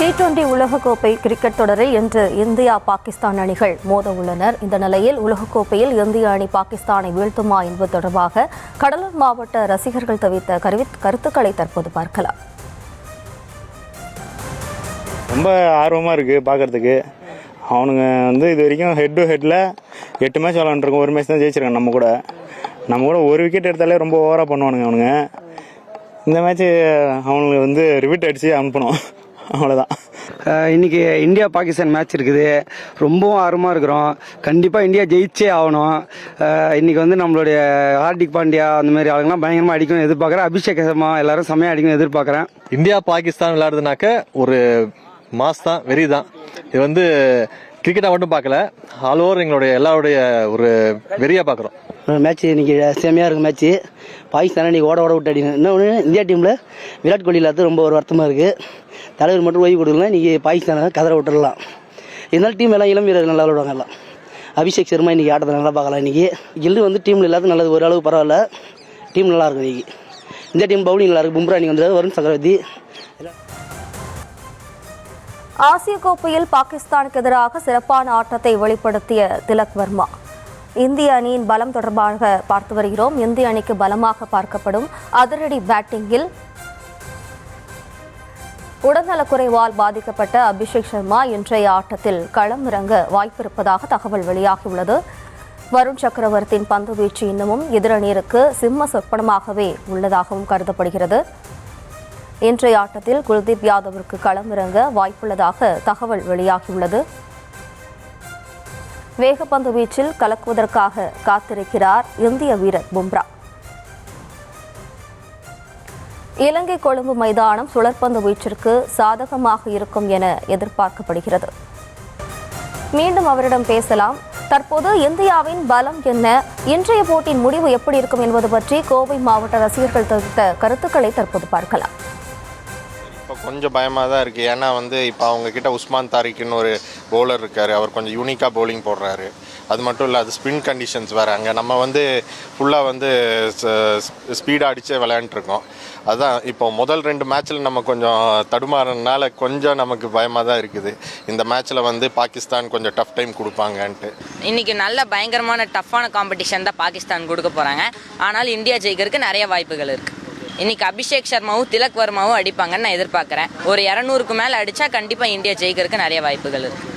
T20 உலகக்கோப்பை cricket தொடரில் இன்று இந்தியா பாகிஸ்தான் அணிகள் மோத உள்ளனர். இந்த நிலையில் உலகக்கோப்பையில் இந்திய அணி பாகிஸ்தானை வீழ்த்துமா என்பது தொடர்பாக கடலூர் மாவட்ட ரசிகர்கள் தெரிவித்த கருத்துக்களை தற்போது பார்க்கலாம். ரொம்ப ஆர்வமாக இருக்குது பார்க்குறதுக்கு. அவனுங்க இது வரைக்கும் ஹெட் டு ஹெட்டில் 8 மேட்ச் விளாண்டுருக்கோம். ஒரு மேட்ச் தான் ஜெயிச்சிருக்காங்க. நம்ம கூட ஒரு விக்கெட் எடுத்தாலே ரொம்ப ஓவராக பண்ணுவானுங்க அவனுங்க. இந்த மேட்ச்சு அவனுங்களுக்கு ரிவிட் அடித்து அனுப்பணும், அவ்வளோதான். இன்றைக்கி இந்தியா பாகிஸ்தான் மேட்ச் இருக்குது. ரொம்பவும் ஆர்வமாக இருக்கிறோம். கண்டிப்பாக இந்தியா ஜெயிச்சே ஆகணும். இன்றைக்கி நம்மளுடைய ஹார்திக் பாண்டியா அந்த மாதிரி ஆளுங்கெல்லாம் பயங்கரமாக அடிக்கணும்னு எதிர்பார்க்குறேன். அபிஷேக் சர்மா எல்லாரும் செம்மையாக அடிக்கணும்னு எதிர்பார்க்குறேன். இந்தியா பாகிஸ்தான் விளையாடுதுனாக்க ஒரு மாஸ் தான், வெறி தான். இது கிரிக்கெட்டை மட்டும் பார்க்கல, ஆல் ஓவர் எங்களுடைய எல்லாருடைய ஒரு வெறியாக பார்க்குறோம். மேட்ச் இன்றைக்கி செம்மையாக இருக்கும். மேட்ச்சு பாகிஸ்தானை இன்றைக்கி ஓட விட்டு அடிக்கணும். இன்னொன்று இந்தியா டீமில் விராட் கோலி இல்லாத ரொம்ப ஒரு வருத்தமாக இருக்குது. தலைவர் மட்டும் ஓய்வு கொடுக்கலாம். இன்றைக்கி பாகிஸ்தானை கதற விட்டுடலாம். இருந்தாலும் டீம் எல்லாம் இளம் வீரர் நல்லா விடுவாங்க. எல்லாம் அபிஷேக் சர்மா இன்றைக்கி ஆட்டத்தை நல்லா பார்க்கலாம். இன்றைக்கி கில்லு டீமில் இல்லாத நல்லது, ஓரளவு பரவாயில்ல. டீம் நல்லாயிருக்கும். இன்றைக்கி இந்தியா டீம் பவுலிங் நல்லாயிருக்கு. பும்ரா இன்றைக்கி வருண் சக்கரவர்த்தி. ஆசிய கோப்பையில் பாகிஸ்தானுக்கு எதிராக சிறப்பான ஆட்டத்தை வெளிப்படுத்திய திலக் வர்மா. இந்திய அணியின் பலம் தொடர்பாக பார்த்து வருகிறோம். இந்திய அணிக்கு பலமாக பார்க்கப்படும் அதிரடி பேட்டிங்கில் உடல்நலக்குறைவால் பாதிக்கப்பட்ட அபிஷேக் சர்மா இன்றைய ஆட்டத்தில் களம் இறங்க வாய்ப்பிருப்பதாக தகவல் வெளியாகியுள்ளது. வருண் சக்கரவர்த்தியின் பந்து வீச்சு இன்னமும் எதிரணியருக்கு சிம்ம சொப்பனமாகவே உள்ளதாகவும் கருதப்படுகிறது. இன்றைய ஆட்டத்தில் குல்தீப் யாதவிற்கு களமிறங்க வாய்ப்புள்ளதாக தகவல் வெளியாகியுள்ளது. வேகப்பந்து வீச்சில் கலக்குவதற்காக காத்திருக்கிறார் இந்திய வீரர் பும்ரா. இலங்கை கொழும்பு மைதானம் சுழற்பந்து வீச்சிற்கு சாதகமாக இருக்கும் என எதிர்பார்க்கப்படுகிறது. மீண்டும் அவரிடம் பேசலாம். தற்போது இந்தியாவின் பலம் என்ன, இன்றைய போட்டியின் முடிவு எப்படி இருக்கும் என்பது பற்றி கோவை மாவட்ட ரசிகர்கள் தெரிவித்த கருத்துக்களை தற்போது பார்க்கலாம். இப்போ கொஞ்சம் பயமாக தான் இருக்குது. ஏன்னா இப்போ அவங்கக்கிட்ட உஸ்மான் தாரிக்னு ஒரு பவுலர் இருக்கார். அவர் கொஞ்சம் யூனிக்காக பவுலிங் போடுறாரு. அது மட்டும் இல்லை, அது ஸ்பின் கண்டிஷன்ஸ் வேறு. அங்கே நம்ம ஃபுல்லாக ஸ்பீடாக அடித்தே விளையாண்டுருக்கோம். அதுதான் இப்போ முதல் 2 மேட்ச்சில் நம்ம கொஞ்சம் தடுமாறனால கொஞ்சம் நமக்கு பயமாக தான் இருக்குது. இந்த மேட்ச்சில் பாகிஸ்தான் கொஞ்சம் டஃப் டைம் கொடுப்பாங்கன்ட்டு. இன்றைக்கி நல்ல பயங்கரமான டஃப்பான காம்படிஷன் தான் பாகிஸ்தான் கொடுக்க போகிறாங்க. ஆனால் இந்தியா ஜெயிக்கிறதுக்கு நிறைய வாய்ப்புகள் இருக்குது. இன்றைக்கி அபிஷேக் சர்மாவும் திலக் வர்மாவும் அடிப்பாங்கன்னு நான் எதிர்பார்க்குறேன். ஒரு 200க்கு மேலே அடித்தா கண்டிப்பாக இந்தியா ஜெயிக்கிறதுக்கு நிறைய வாய்ப்புகள் இருக்குது.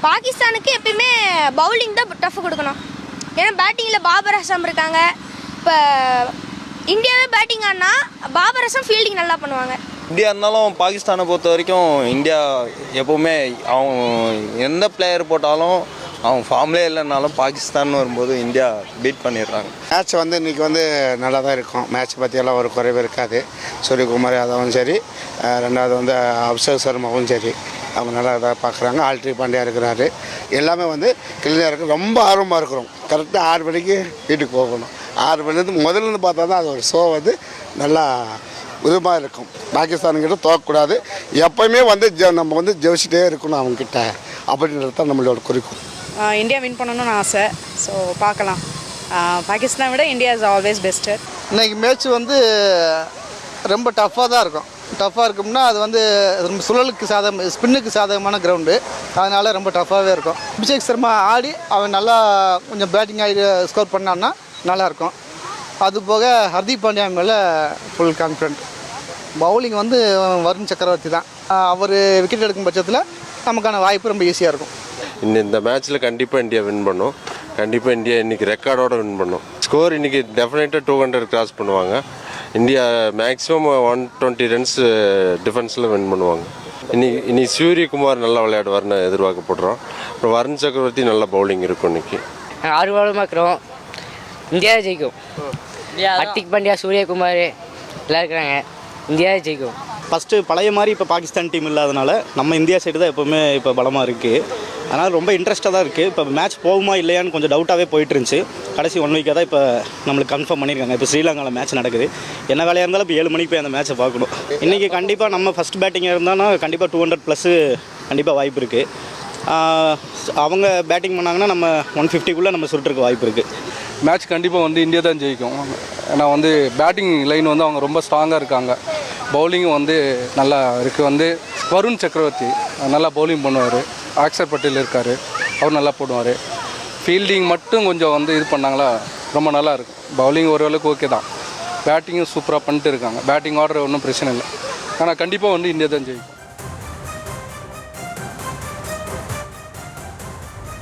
பாகிஸ்தானுக்கு எப்பயுமே பவுலிங் தான் டஃப் கொடுக்கணும். ஏன்னா பேட்டிங்கில் பாபர் அசாம் இருக்காங்க. இப்போ இந்தியாவே பேட்டிங் ஆனா பாபர் அசாம் ஃபீல்டிங் நல்லா பண்ணுவாங்க. இந்தியா இருந்தாலும் பாகிஸ்தானை பொறுத்த வரைக்கும் இந்தியா எப்போவுமே அவங்க எந்த பிளேயர் போட்டாலும் அவங்க ஃபார்ம்லே இல்லைனாலும் பாகிஸ்தான் வரும்போது இந்தியா பீட் பண்ணிடுறாங்க. மேட்ச் இன்றைக்கி நல்லா தான் இருக்கும். மேட்ச் பற்றியெல்லாம் ஒரு குறைவு இருக்காது. சூரியகுமார் யாதவும் சரி, ரெண்டாவது அபிஷேக் சர்மாவும் சரி, அவங்க நல்லா தான் பார்க்குறாங்க. ஹார்திக் பாண்டியா இருக்கிறாரு. எல்லாமே கிளியராக இருக்குது. ரொம்ப ஆர்வமாக இருக்கிறோம். கரெக்டாக 6 மணிக்கு வீட்டுக்கு போகணும். 6 மணிலேருந்து முதல்லேருந்து பார்த்தா தான் அது ஒரு ஷோ நல்லா விதமாக இருக்கும். பாகிஸ்தானுங்கிட்ட தோக்கக்கூடாது. எப்போயுமே நம்ம ஜெயிச்சிட்டே இருக்கணும் அவங்கக்கிட்ட, அப்படின்றது தான் நம்மளோட குறிக்கோள். இந்தியா வின் பண்ணணும்னு ஆசை. ஸோ பார்க்கலாம். பாகிஸ்தானை விட இந்தியா இஸ் ஆல்வேஸ் பெஸ்ட்டு. இன்றைக்கி மேட்ச் ரொம்ப டஃப்பாக தான் இருக்கும். டஃப்பாக இருக்கும்னா அது ரொம்ப சுழலுக்கு ஸ்பின்னுக்கு சாதகமான கிரவுண்டு. அதனால் ரொம்ப டஃப்பாகவே இருக்கும். அபிஷேக் சர்மா ஆடி அவன் நல்லா கொஞ்சம் பேட்டிங் ஆகி ஸ்கோர் பண்ணான்னா நல்லாயிருக்கும். அதுபோக ஹர்திக் பாண்டியா மேலே ஃபுல் கான்ஃபிடென்ட். பவுலிங் வருண் சக்கரவர்த்தி தான். அவர் விக்கெட் எடுக்கும் பட்சத்தில் நமக்கான வாய்ப்பு ரொம்ப ஈஸியாக இருக்கும். இந்த மேட்ச்சில் கண்டிப்பாக இந்தியா வின் பண்ணும். கண்டிப்பாக இந்தியா இன்றைக்கி ரெக்கார்டோடு வின் பண்ணும். ஸ்கோர் இன்றைக்கி டெஃபினட்டாக 200 கிராஸ் பண்ணுவாங்க. இந்தியா மேக்ஸிமம் 120 ரன்ஸ் டிஃபென்ஸில் வின் பண்ணுவாங்க. இன்னைக்கு சூரியகுமார் நல்லா விளையாடுவார்னு எதிர்பார்க்கப்படுறோம். அப்புறம் வருண் சக்கரவர்த்தி நல்ல பவுலிங் இருக்கும். இன்றைக்கி ஆர்வமாக இருக்கிறோம். இந்தியா ஜெயிக்கும். ஹார்திக் பாண்டியா, சூரியகுமார் எல்லாம் இருக்கிறாங்க. இந்தியா ஜெயிக்கும். ஃபஸ்ட்டு பழைய மாதிரி இப்போ பாகிஸ்தான் டீம் இல்லாதனால நம்ம இந்தியா சைடு தான் எப்போவுமே இப்போ பலமாக இருக்குது. அதனால் ரொம்ப இன்ட்ரெஸ்ட்டாக தான் இருக்குது. இப்போ மேட்ச் போகுமா இல்லையான்னு கொஞ்சம் டவுட்டாகவே போயிட்டு இருந்துச்சு. கடைசி 1 வீக்காக தான் இப்போ நம்மளுக்கு கன்ஃபார்ம் பண்ணியிருக்காங்க. இப்போ ஸ்ரீலங்காவில் மேட்ச் நடக்குது. என்ன வேலையாக இருந்தாலும் இப்போ 7 மணிக்கு போய் அந்த மேட்ச்சை பார்க்கணும். இன்றைக்கி கண்டிப்பாக நம்ம ஃபஸ்ட் பேட்டிங்காக இருந்தாலும் கண்டிப்பாக 200+ கண்டிப்பாக வாய்ப்பு இருக்குது. அவங்க பேட்டிங் பண்ணாங்கன்னா நம்ம 150க்குள்ளே நம்ம சுருட்டுறதுக்கு வாய்ப்பு இருக்குது. மேட்ச் கண்டிப்பாக இந்தியா தான் ஜெயிக்கும். ஏன்னா பேட்டிங் லைன் அவங்க ரொம்ப ஸ்ட்ராங்காக இருக்காங்க. பவுலிங்கும் நல்லா இருக்குது. வருண் சக்கரவர்த்தி நல்லா பவுலிங் பண்ணுவார். அக்ஷர் பட்டேல் இருக்கார், அவர் நல்லா போடுவார். ஃபீல்டிங் மட்டும் கொஞ்சம் வந்து இது பண்ணாங்களா ரொம்ப நல்லா இருக்கும். பவுலிங் ஓரளவுக்கு ஓகே தான், பேட்டிங்கும் சூப்பராக பண்ணிட்டு இருக்காங்க. பேட்டிங் ஆர்டர் ஒன்றும் பிரச்சனை இல்லை. ஆனால் கண்டிப்பாக வந்து இந்தியா தான் ஜெயிக்கும்.